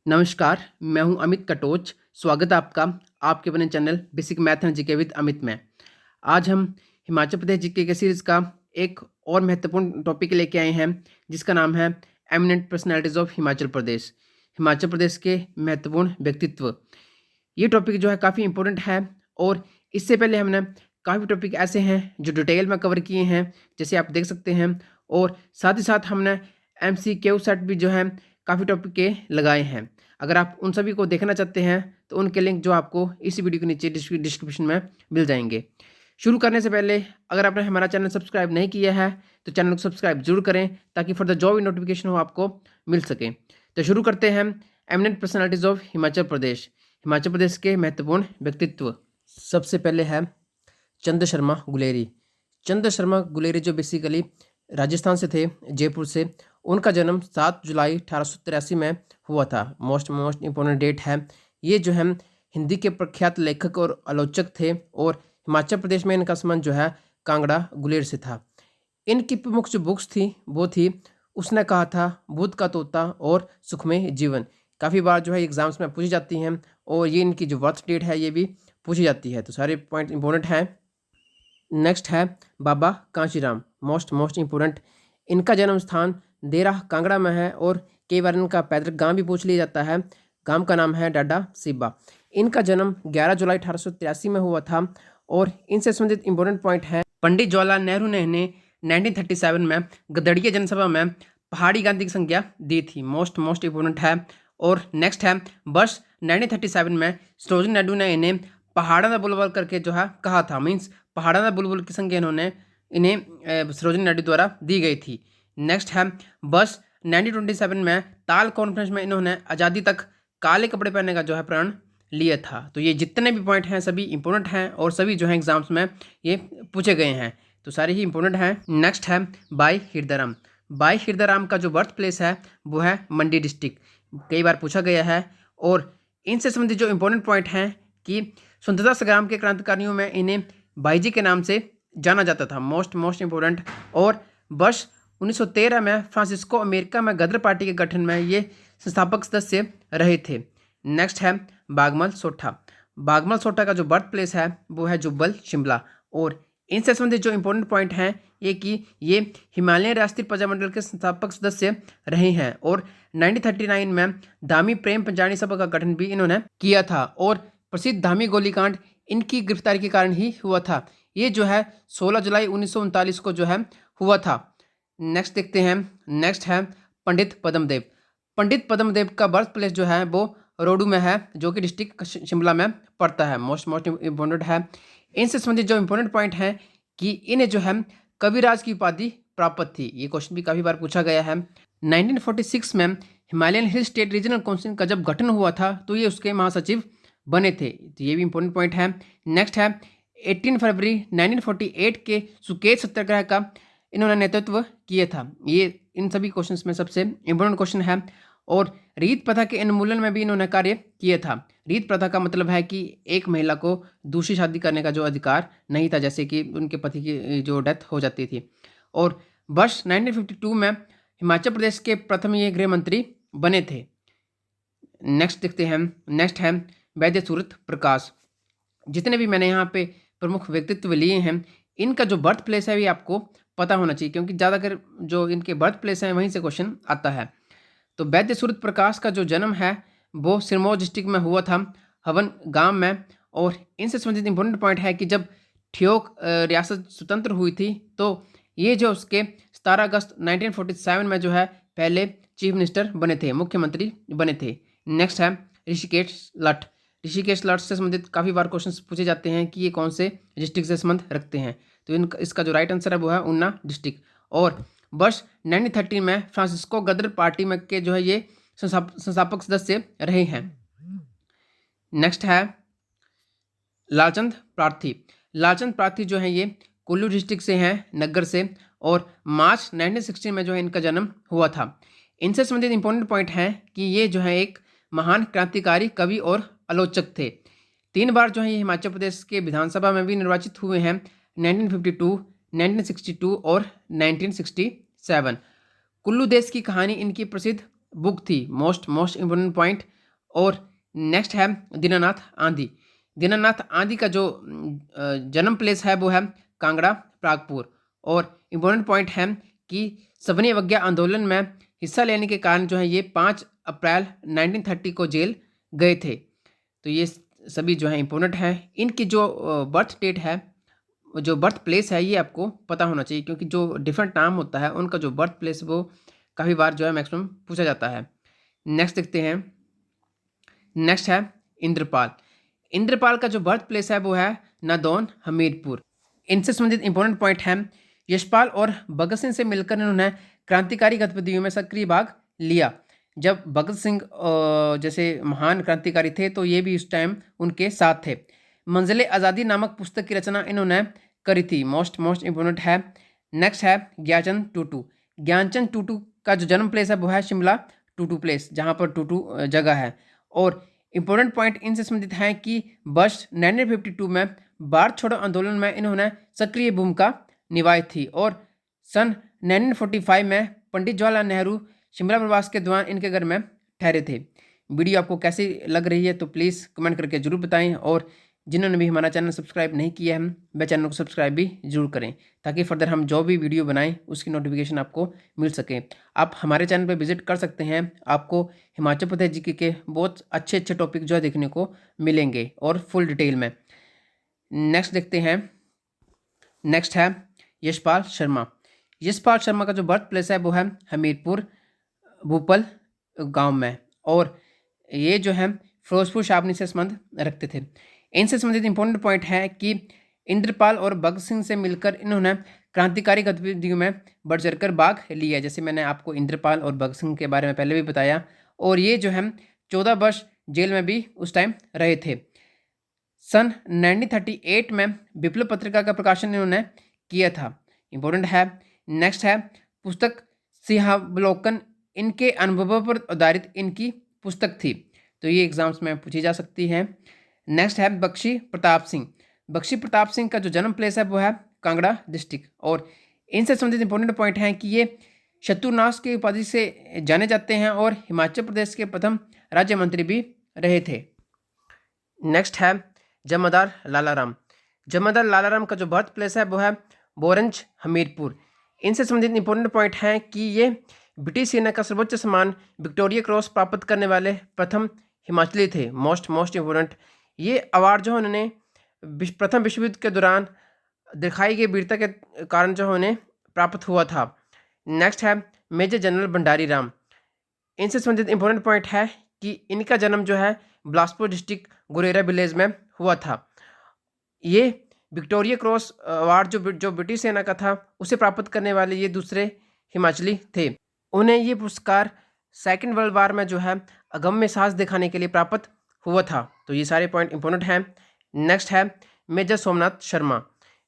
नमस्कार, मैं हूं अमित कटोच। स्वागत है आपका आपके अपने channel basic math and GK with Amit में। आज हम हिमाचल प्रदेश जीके के सीरीज का एक और महत्वपूर्ण टॉपिक लेके आए हैं, जिसका नाम है eminent personalities of Himachal Pradesh. Himachal Pradesh के महत्वपूर्ण व्यक्तित्व। ये टॉपिक जो है काफ़ी इंपॉर्टेंट है, और इससे पहले हमने काफ़ी टॉपिक ऐसे हैं जो डिटेल में कवर किए हैं, जैसे आप देख सकते हैं। और साथ ही साथ हमने MCQ सेट भी जो है काफ़ी टॉपिक के लगाए हैं। अगर आप उन सभी को देखना चाहते हैं तो उनके लिंक जो आपको इस वीडियो के नीचे डिस्क्रिप्शन में मिल जाएंगे। शुरू करने से पहले अगर आपने हमारा चैनल सब्सक्राइब नहीं किया है तो चैनल को सब्सक्राइब जरूर करें, ताकि फर्दर जो भी नोटिफिकेशन हो आपको मिल सके। तो शुरू करते हैं eminent personalities of Himachal Pradesh. Himachal Pradesh के महत्वपूर्ण व्यक्तित्व। सबसे पहले है चंद्र शर्मा गुलेरी। चंद्र शर्मा गुलेरी जो बेसिकली राजस्थान से थे, जयपुर से। उनका जन्म 7 जुलाई 1883 में हुआ था। मोस्ट इम्पोर्टेंट डेट है ये। जो है हिंदी के प्रख्यात लेखक और आलोचक थे, और हिमाचल प्रदेश में इनका संबंध जो है कांगड़ा गुलेर से था। इनकी प्रमुख जो बुक्स थी वो थी उसने कहा था, बुद्ध का तोता और सुखमय जीवन। काफ़ी बार जो है एग्जाम्स में पूछी जाती हैं, और ये इनकी जो बर्थ डेट है ये भी पूछी जाती है, तो सारे पॉइंट इंपॉर्टेंट हैं। नेक्स्ट है बाबा कांशीराम। Most important. इनका जन्म स्थान देरा कांगड़ा में है, और कई बार इनका पैतृक गांव भी पूछ लिया जाता है। गांव का नाम है डाडा सिब्बा। इनका जन्म 11 जुलाई 1883 में हुआ था। और इनसे संबंधित इंपॉर्टेंट पॉइंट है, पंडित जवाहरलाल नेहरू ने इन्हें 1937 में गदड़िया जनसभा में पहाड़ी गांधी की संज्ञा दी थी। मोस्ट इम्पोर्टेंट है। और नेक्स्ट है वर्ष 1937 में सरोजिनी नायडू ने इन्हें पहाड़ा दा बुलबुल करके जो है कहा था। मीन्स पहाड़ा दा बुलबुल की संज्ञा इन्होंने इन्हें सरोजिनी नायडू द्वारा दी गई थी। नेक्स्ट है वर्ष 1927 में ताल कॉन्फ्रेंस में इन्होंने आज़ादी तक काले कपड़े पहनने का जो है प्रण लिया था। तो ये जितने भी पॉइंट हैं सभी इंपॉर्टेंट हैं, और सभी जो है एग्जाम्स में ये पूछे गए हैं, तो सारे ही इंपॉर्टेंट हैं। नेक्स्ट है बाई हिरदाराम। बाई हिरदाराम का जो बर्थ प्लेस है वो है मंडी डिस्ट्रिक्ट। कई बार पूछा गया है। और इनसे संबंधित जो इंपॉर्टेंट पॉइंट हैं कि स्वतंत्रता संग्राम के क्रांतिकारियों में इन्हें बाईजी के नाम से जाना जाता था। Most important. और वर्ष 1913 में फ्रांसिस्को अमेरिका में गदर पार्टी के गठन में ये संस्थापक सदस्य रहे थे। नेक्स्ट है बागमल सोठा। बागमल सोठा का जो बर्थ प्लेस है वो है जुब्बल शिमला। और इनसे संबंधित जो इंपॉर्टेंट पॉइंट हैं ये कि ये हिमालयन राष्ट्रीय प्रजामंडल के संस्थापक सदस्य रहे हैं, और 1939 में धामी प्रेम पंजानी सभा का गठन भी इन्होंने किया था। और प्रसिद्ध धामी गोलीकांड इनकी गिरफ्तारी के कारण ही हुआ था। ये जो है 16 जुलाई 1939 को जो है हुआ था। नेक्स्ट देखते हैं। नेक्स्ट है पंडित पद्मदेव। पंडित पद्मदेव का बर्थ प्लेस जो है वो रोडू में है, जो कि डिस्ट्रिक्ट शिमला में पड़ता है। मोस्ट इम्पोर्टेंट है। इनसे संबंधित जो इंपॉर्टेंट पॉइंट है कि इन्हें जो है कविराज की उपाधि प्राप्त थी। ये क्वेश्चन भी काफ़ी बार पूछा गया है। 1946 में Himalayan hill state regional council का जब गठन हुआ था तो ये उसके महासचिव बने थे। तो ये भी इंपॉर्टेंट पॉइंट है। नेक्स्ट है 18 फरवरी 1948 के सुकेत सत्याग्रह का इन्होंने नेतृत्व किया था। ये इन सभी क्वेश्चंस में सबसे इंपॉर्टेंट क्वेश्चन है। और रीत प्रथा के उन्मूलन में भी इन्होंने कार्य किया था। रीत प्रथा का मतलब है कि एक महिला को दूसरी शादी करने का जो अधिकार नहीं था, जैसे कि उनके पति की जो डेथ हो जाती थी। और वर्ष 1952 में हिमाचल प्रदेश के प्रथम ये गृह मंत्री बने थे। नेक्स्ट देखते हैं। नेक्स्ट है वैद्य सूरत प्रकाश। जितने भी मैंने यहाँ पे प्रमुख व्यक्तित्व लिए हैं, इनका जो बर्थ प्लेस है ये आपको पता होना चाहिए, क्योंकि ज़्यादातर जो इनके बर्थ प्लेस हैं वहीं से क्वेश्चन आता है। तो वैद्य सूरत प्रकाश का जो जन्म है वो सिरमौर डिस्ट्रिक्ट में हुआ था, हवन गांव में। और इनसे संबंधित इंपॉर्टेंट पॉइंट है कि जब ठियोग रियासत स्वतंत्र हुई थी तो ये जो उसके 17 अगस्त 1947 में जो है पहले चीफ मिनिस्टर बने थे, मुख्यमंत्री बने थे। नेक्स्ट है ऋषिकेश लठ। ऋषिकेश लठ से संबंधित काफ़ी बार क्वेश्चन पूछे जाते हैं कि ये कौन से डिस्ट्रिक्ट से संबंध रखते हैं। तो इसका जो राइट आंसर है वो है ऊना डिस्ट्रिक्ट। और वर्ष 1930 में फ्रांसिस्को गदर पार्टी में के जो है ये संस्थापक सदस्य रहे हैं। नेक्स्ट है लालचंद प्रार्थी। लालचंद प्रार्थी जो है ये कुल्लू डिस्ट्रिक्ट से हैं, नग्गर से। और मार्च 1916 में जो है इनका जन्म हुआ था। इनसे संबंधित इंपॉर्टेंट पॉइंट है कि ये जो है एक महान क्रांतिकारी कवि और आलोचक थे। 3 बार जो है ये हिमाचल प्रदेश के विधानसभा में भी निर्वाचित हुए हैं, 1952, 1962 और 1967। कुल्लू देश की कहानी इनकी प्रसिद्ध बुक थी, मोस्ट इम्पोर्टेंट पॉइंट। और नेक्स्ट है दीनानाथ आंधी। दीनानाथ आंधी का जो जन्म प्लेस है वो है कांगड़ा प्रागपुर। और इम्पोर्टेंट पॉइंट है कि सवर्ण अवज्ञा आंदोलन में हिस्सा लेने के कारण जो है ये 5 अप्रैल 1930 को जेल गए थे। तो ये सभी जो है इम्पोर्टेंट है। इनकी जो बर्थ डेट है, जो बर्थ प्लेस है, ये आपको पता होना चाहिए, क्योंकि जो डिफरेंट नाम होता है उनका जो बर्थ प्लेस वो काफ़ी बार जो है मैक्सिमम पूछा जाता है। नेक्स्ट देखते हैं। नेक्स्ट है इंद्रपाल। इंद्रपाल का जो बर्थ प्लेस है वो है नादौन हमीरपुर। इनसे संबंधित इंपॉर्टेंट पॉइंट है, यशपाल और भगत सिंह से मिलकर इन्होंने क्रांतिकारी गतिविधियों में सक्रिय भाग लिया। जब भगत सिंह जैसे महान क्रांतिकारी थे तो ये भी उस टाइम उनके साथ थे। मंजिले आज़ादी नामक पुस्तक की रचना इन्होंने करी थी, मोस्ट इम्पोर्टेंट है। नेक्स्ट है ज्ञानचंद टूटू। ज्ञानचंद टूटू का जो जन्म प्लेस है वो है शिमला टूटू प्लेस, जहाँ पर टूटू जगह है। और इम्पोर्टेंट पॉइंट इनसे संबंधित हैं कि वर्ष 1952 में भारत छोड़ो आंदोलन में इन्होंने सक्रिय भूमिका निभाई थी। और सन 1945 में पंडित जवाहरलाल नेहरू शिमला प्रवास के दौरान इनके घर में ठहरे थे। वीडियो आपको कैसी लग रही है तो प्लीज़ कमेंट करके जरूर बताएं। और जिन्होंने भी हमारा चैनल सब्सक्राइब नहीं किया है वह चैनल को सब्सक्राइब भी जरूर करें, ताकि फर्दर हम जो भी वीडियो बनाएं उसकी नोटिफिकेशन आपको मिल सके। आप हमारे चैनल पर विजिट कर सकते हैं, आपको हिमाचल प्रदेश जीके के बहुत अच्छे अच्छे टॉपिक जो है देखने को मिलेंगे और फुल डिटेल में। नेक्स्ट देखते हैं। नेक्स्ट है यशपाल शर्मा। यशपाल शर्मा का जो बर्थ प्लेस है वो है हमीरपुर भूपल गांव में। और ये जो है फिरोजपुर छावनी से संबंध रखते थे। इनसे संबंधित इंपॉर्टेंट पॉइंट है कि इंद्रपाल और भगत सिंह से मिलकर इन्होंने क्रांतिकारी गतिविधियों में बढ़ चढ़कर भाग लिया, जैसे मैंने आपको इंद्रपाल और भगत सिंह के बारे में पहले भी बताया। और ये जो है 14 वर्ष जेल में भी उस टाइम रहे थे। सन 1938 में विप्लव पत्रिका का प्रकाशन इन्होंने किया था, इम्पोर्टेंट है। नेक्स्ट है पुस्तक सिंहावलोकन। इनके अनुभवों पर आधारित इनकी पुस्तक थी, तो ये एग्जाम्स में पूछी जा सकती है। नेक्स्ट है बख्शी प्रताप सिंह। बख्शी प्रताप सिंह का जो जन्म प्लेस है वो है कांगड़ा डिस्ट्रिक्ट। और इनसे संबंधित इंपॉर्टेंट पॉइंट हैं कि ये शत्रुनाश की उपाधि से जाने जाते हैं और हिमाचल प्रदेश के प्रथम राज्य मंत्री भी रहे थे। नेक्स्ट है जमादार लालाराम। जमादार लालाराम का जो बर्थ प्लेस है वो है बोरंज हमीरपुर। इनसे संबंधित इंपॉर्टेंट पॉइंट हैं कि ये ब्रिटिश सेना का सर्वोच्च सम्मान विक्टोरिया क्रॉस प्राप्त करने वाले प्रथम हिमाचली थे, मोस्ट इम्पोर्टेंट। ये अवार्ड जो उन्होंने प्रथम विश्व युद्ध के दौरान दिखाई गई वीरता के कारण जो उन्हें प्राप्त हुआ था। नेक्स्ट है मेजर जनरल भंडारी राम। इनसे संबंधित इंपॉर्टेंट पॉइंट है कि इनका जन्म जो है बिलासपुर डिस्ट्रिक्ट गुरेरा विलेज में हुआ था। ये विक्टोरिया क्रॉस अवार्ड जो ब्रिटिश सेना का था उसे प्राप्त करने वाले ये दूसरे हिमाचली थे। उन्हें ये पुरस्कार सेकेंड वर्ल्ड वार में जो है अगम्य साहस दिखाने के लिए प्राप्त हुआ था। तो ये सारे पॉइंट इंपॉर्टेंट हैं। नेक्स्ट है मेजर सोमनाथ शर्मा।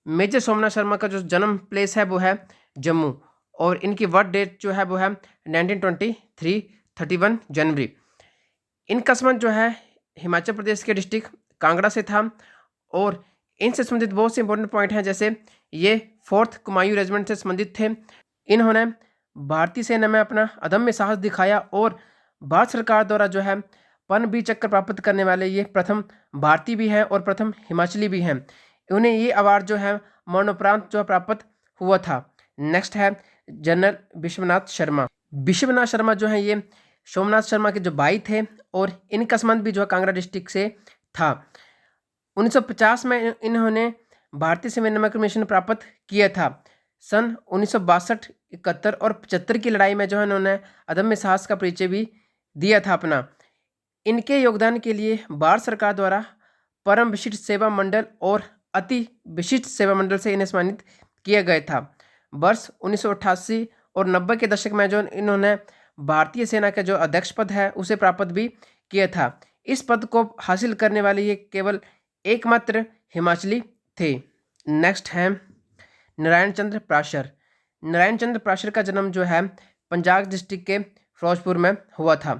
मेजर सोमनाथ शर्मा का जो जन्म प्लेस है वो है जम्मू। और इनकी बर्थ डेट जो है वो है 1923 31 जनवरी। इनका संबंध जो है हिमाचल प्रदेश के डिस्ट्रिक्ट कांगड़ा से था। और इनसे संबंधित बहुत से इंपॉर्टेंट पॉइंट हैं, जैसे ये 4th कुमायूं रेजिमेंट से संबंधित थे। इन्होंने भारतीय सेना में अपना अदम्य साहस दिखाया और भारत सरकार द्वारा जो है पद्मवीर चक्र प्राप्त करने वाले ये प्रथम भारतीय भी हैं और प्रथम हिमाचली भी हैं। उन्हें ये अवार्ड जो है मरणोपरांत जो प्राप्त हुआ था। नेक्स्ट है जनरल विश्वनाथ शर्मा। विश्वनाथ शर्मा जो है ये सोमनाथ शर्मा के जो भाई थे और इनका संबंध भी जो है कांगड़ा डिस्ट्रिक्ट से था। 1950 में इन्होंने भारतीय सेना में कमीशन प्राप्त किया था। सन 1962, 71 और 75 की लड़ाई में जो है इन्होंने अदम्य साहस का परिचय भी दिया था अपना। इनके योगदान के लिए भारत सरकार द्वारा परम विशिष्ट सेवा मंडल और अति विशिष्ट सेवा मंडल से इन्हें सम्मानित किया गया था। वर्ष 1988 और 90 के दशक में जो इन्होंने भारतीय सेना का जो अध्यक्ष पद है उसे प्राप्त भी किया था। इस पद को हासिल करने वाले ये केवल एकमात्र हिमाचली थे। नेक्स्ट है नारायण चंद्र प्राशर। नारायण चंद्र प्राशर का जन्म जो है पंजाब डिस्ट्रिक्ट के फिरोजपुर में हुआ था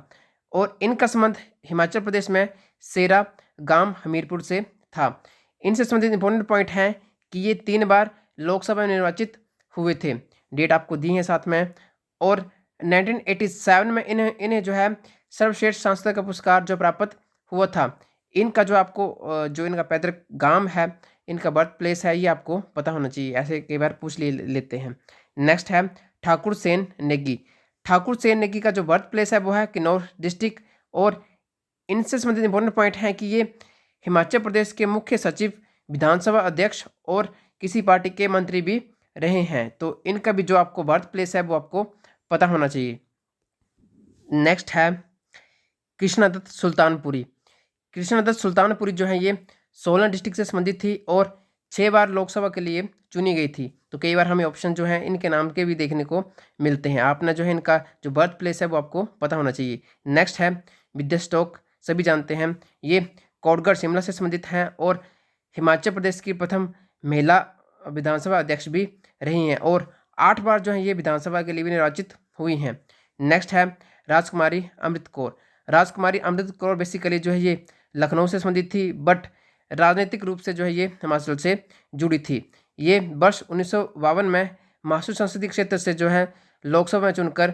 और इनका संबंध हिमाचल प्रदेश में सेरा गांव हमीरपुर से था। इनसे संबंधित इंपॉर्टेंट पॉइंट है कि ये 3 बार लोकसभा में निर्वाचित हुए थे। डेट आपको दी है साथ में। और 1987 में इन्हें जो है सर्वश्रेष्ठ सांसद का पुरस्कार जो प्राप्त हुआ था। इनका जो आपको जो इनका पैतृक गांव है, इनका बर्थ प्लेस है, ये आपको पता होना चाहिए, ऐसे कई बार पूछ लेते हैं। नेक्स्ट है ठाकुर सेन नेगी। ठाकुर सेन नेगी का जो बर्थ प्लेस है वो है किन्नौर डिस्ट्रिक्ट, और इनसे संबंधित इंपॉर्टेंट पॉइंट है कि ये हिमाचल प्रदेश के मुख्य सचिव, विधानसभा अध्यक्ष और किसी पार्टी के मंत्री भी रहे हैं। तो इनका भी जो आपको बर्थ प्लेस है वो आपको पता होना चाहिए। नेक्स्ट है कृष्णादत्त सुल्तानपुरी। कृष्णादत्त सुल्तानपुरी जो है ये सोलन डिस्ट्रिक्ट से संबंधित थी और 6 बार लोकसभा के लिए चुनी गई थी। तो कई बार हमें ऑप्शन जो है इनके नाम के भी देखने को मिलते हैं। आपने जो है इनका जो बर्थ प्लेस है वो आपको पता होना चाहिए। नेक्स्ट है विद्या स्टोक, सभी जानते हैं, ये कोटगढ़ शिमला से संबंधित हैं और हिमाचल प्रदेश की प्रथम महिला विधानसभा अध्यक्ष भी रही हैं और 8 बार जो है ये विधानसभा के लिए भी निर्वाचित हुई हैं। नेक्स्ट है राजकुमारी अमृत कौर। राजकुमारी अमृत कौर बेसिकली जो है ये लखनऊ से संबंधित थी, बट राजनीतिक रूप से जो है ये हिमाचल से जुड़ी थी। ये वर्ष 1952 में मासूर संसदीय क्षेत्र से जो है लोकसभा में चुनकर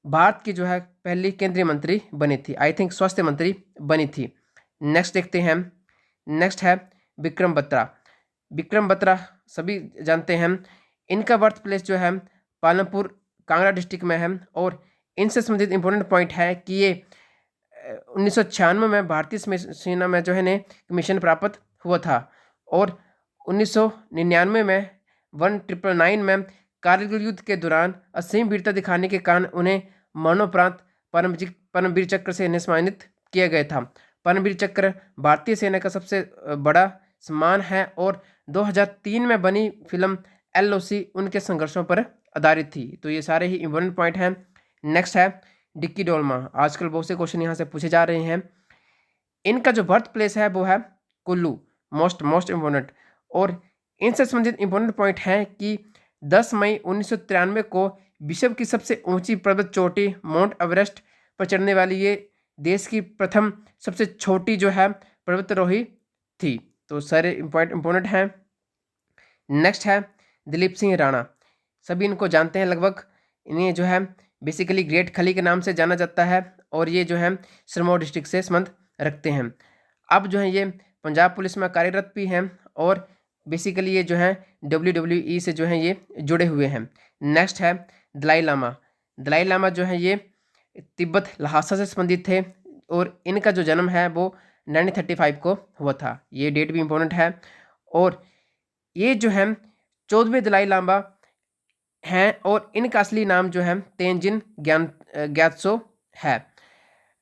भारत की जो है पहली केंद्रीय मंत्री बनी थी, आई थिंक स्वास्थ्य मंत्री बनी थी। नेक्स्ट देखते हैं, नेक्स्ट है विक्रम बत्रा। विक्रम बत्रा सभी जानते हैं, इनका बर्थ प्लेस जो है पालमपुर कांगड़ा डिस्ट्रिक्ट में है और इनसे संबंधित इंपॉर्टेंट पॉइंट है कि ये 1996 में भारतीय सेना में जो है ने कमीशन प्राप्त हुआ था और 1999 में 1999 में कारगिल युद्ध के दौरान असीम वीरता दिखाने के कारण उन्हें मरणोपरांत परमवीर चक्र से सम्मानित किया गया था। परमवीर चक्र भारतीय सेना का सबसे बड़ा सम्मान है और 2003 में बनी फिल्म LOC उनके संघर्षों पर आधारित थी। तो ये सारे ही इम्पोर्टेंट पॉइंट हैं। नेक्स्ट है डिक्की डोलमा। आजकल बहुत से क्वेश्चन यहाँ से पूछे जा रहे हैं। इनका जो बर्थ प्लेस है वो है कुल्लू, मोस्ट इम्पोर्टेंट, और इनसे संबंधित इम्पोर्टेंट पॉइंट है कि 10 मई 1993 को विश्व की सबसे ऊंची पर्वत चोटी माउंट एवरेस्ट पर चढ़ने वाली ये देश की प्रथम सबसे छोटी जो है पर्वतारोही थी। तो सारे इम्पोर्टेंट हैं। नेक्स्ट है दिलीप सिंह राणा। सभी इनको जानते हैं लगभग। इन्हें जो है बेसिकली ग्रेट खली के नाम से जाना जाता है और ये जो है सिरमौर डिस्ट्रिक्ट से संबंध रखते हैं। अब जो है ये पंजाब पुलिस में कार्यरत भी हैं और बेसिकली ये जो है WWE से जो है ये जुड़े हुए हैं। नेक्स्ट है दलाई लामा। दलाई लामा जो है ये तिब्बत लहासा से संबंधित थे और इनका जो जन्म है वो 1935 को हुआ था। ये डेट भी इम्पोर्टेंट है और ये जो है 14वें दलाई लामा हैं और इनका असली नाम जो है तेंजिन ग्यात्सो है।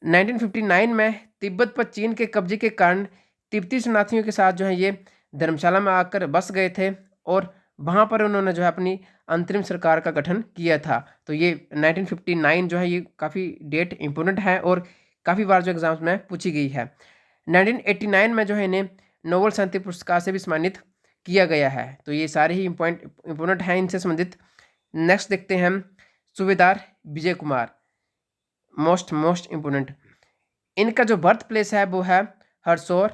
1959 में तिब्बत पर चीन के कब्जे के कारण तिब्बती शरणार्थियों के साथ जो है ये धर्मशाला में आकर बस गए थे और वहाँ पर उन्होंने जो है अपनी अंतरिम सरकार का गठन किया था। तो ये 1959 जो है ये काफ़ी डेट इम्पोर्टेंट है और काफ़ी बार जो एग्जाम्स में पूछी गई है। 1989 में जो है इन्हें नोबेल शांति पुरस्कार से भी सम्मानित किया गया है। तो ये सारे ही इम्पोर्टेंट हैं इनसे संबंधित। नेक्स्ट देखते हैं सूबेदार विजय कुमार, मोस्ट इम्पोर्टेंट। इनका जो बर्थ प्लेस है वो है हरसौर,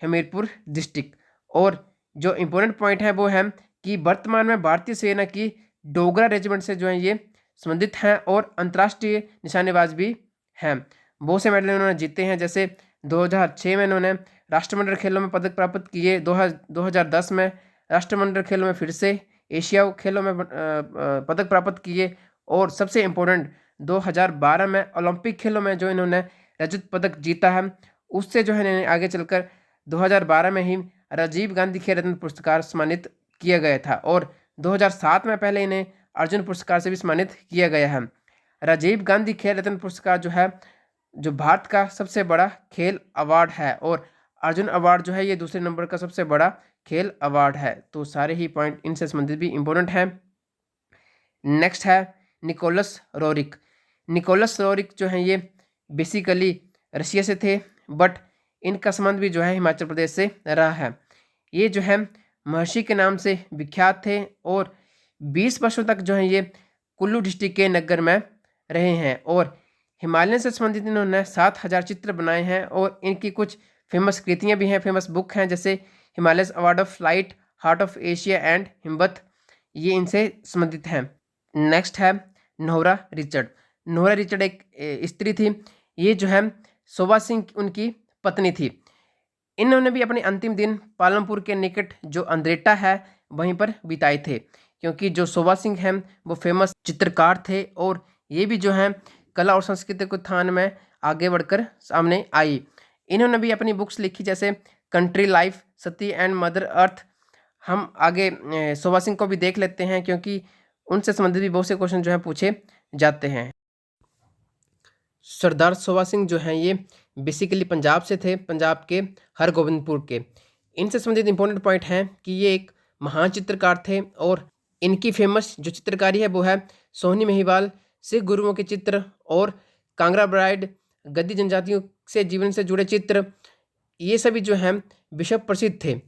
हमीरपुर डिस्ट्रिक्ट, और जो इम्पोर्टेंट पॉइंट है वो है कि वर्तमान में भारतीय सेना की डोगरा रेजिमेंट से जो है ये संबंधित हैं और अंतर्राष्ट्रीय निशानेबाज भी हैं। बहुत से मेडल इन्होंने जीते हैं, जैसे 2006 में इन्होंने राष्ट्रमंडल खेलों में पदक प्राप्त किए, 2010 में राष्ट्रमंडल खेलों में फिर से एशिया खेलों में पदक प्राप्त किए और सबसे इम्पोर्टेंट 2012 में ओलंपिक खेलों में जो इन्होंने रजत पदक जीता है, उससे जो है इन्हें आगे चलकर 2012 में ही राजीव गांधी खेल रत्न पुरस्कार सम्मानित किया गया था और 2007 में पहले इन्हें अर्जुन पुरस्कार से भी सम्मानित किया गया है। राजीव गांधी खेल रत्न पुरस्कार जो है जो भारत का सबसे बड़ा खेल अवार्ड है और अर्जुन अवार्ड जो है ये दूसरे नंबर का सबसे बड़ा खेल अवार्ड है। तो सारे ही पॉइंट इनसे संबंधित भी इम्पोर्टेंट हैं। नेक्स्ट है निकोलस रोरिक। निकोलस रोरिक जो है ये बेसिकली रशिया से थे, बट इनका संबंध भी जो है हिमाचल प्रदेश से रहा है। ये जो है महर्षि के नाम से विख्यात थे और 20 वर्षों तक जो है ये कुल्लू डिस्ट्रिक्ट के नगर में रहे हैं और हिमालय से संबंधित इन्होंने 7000 चित्र बनाए हैं और इनकी कुछ फेमस कृतियाँ भी हैं, फेमस बुक हैं, जैसे Himalayas award of light, heart of Asia and हिम्मत, ये इनसे संबंधित हैं। नेक्स्ट है नोहरा रिचर्ड। नोरा रिचर्ड एक स्त्री थी, ये जो है शोभा सिंह उनकी पत्नी थी। इन्होंने भी अपने अंतिम दिन पालमपुर के निकट जो अंद्रेटा है वहीं पर बिताए थे, क्योंकि जो शोभा सिंह हैं वो फेमस चित्रकार थे और ये भी जो है कला और संस्कृति के उत्थान में आगे बढ़कर सामने आई। इन्होंने भी अपनी बुक्स लिखी, जैसे country life, Sati and mother earth. हम आगे शोभा सिंह को भी देख लेते हैं, क्योंकि उनसे संबंधित भी बहुत से क्वेश्चन जो है पूछे जाते हैं। सरदार शोभा सिंह जो हैं ये बेसिकली पंजाब से थे, पंजाब के हरगोबिंदपुर के। इनसे संबंधित इंपॉर्टेंट पॉइंट हैं कि ये एक महान चित्रकार थे और इनकी फेमस जो चित्रकारी है वो है सोहनी महिवाल, सिख गुरुओं के चित्र और कांगड़ा ब्राइड, गद्दी जनजातियों से जीवन से जुड़े चित्र, ये सभी जो हैं विश्व प्रसिद्ध थे।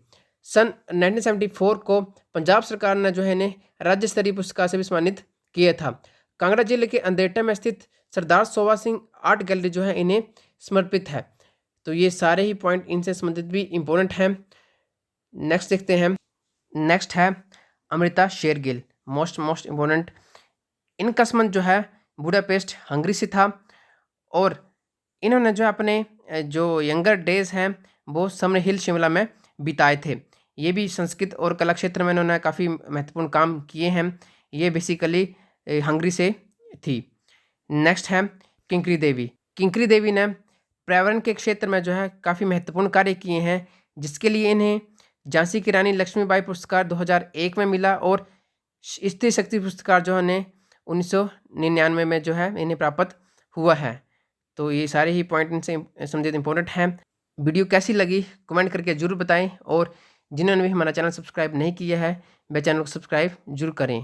सन 1974 को पंजाब सरकार ने जो है इन्हें राज्य स्तरीय पुरस्कार से भी सम्मानित किया था। कांगड़ा जिले के अंदेटा में स्थित सरदार शोभा सिंह आर्ट गैलरी जो है इन्हें समर्पित है। तो ये सारे ही पॉइंट इनसे संबंधित भी इम्पोर्टेंट हैं। नेक्स्ट देखते हैं। नेक्स्ट है अमृता शेरगिल, मोस्ट इम्पोर्टेंट। इनका संबंध जो है बुडापेस्ट हंगरी से था और इन्होंने जो अपने जो यंगर डेज हैं वो समर हिल शिमला में बिताए थे। ये भी संस्कृत और कला क्षेत्र में इन्होंने काफ़ी महत्वपूर्ण काम किए हैं। ये बेसिकली हंगरी से थी। नेक्स्ट है किंकरी देवी। किंकरी देवी ने पर्यावरण के क्षेत्र में जो है काफ़ी महत्वपूर्ण कार्य किए हैं, जिसके लिए इन्हें झांसी की रानी लक्ष्मीबाई पुरस्कार 2001 में मिला और स्त्री शक्ति पुरस्कार जो है 1999 में जो है इन्हें प्राप्त हुआ है। तो ये सारे ही पॉइंट इनसे संबंधित इंपॉर्टेंट हैं। वीडियो कैसी लगी कमेंट करके जरूर बताएं और जिन्होंने भी हमारा चैनल सब्सक्राइब नहीं किया है वह चैनल को सब्सक्राइब जरूर करें।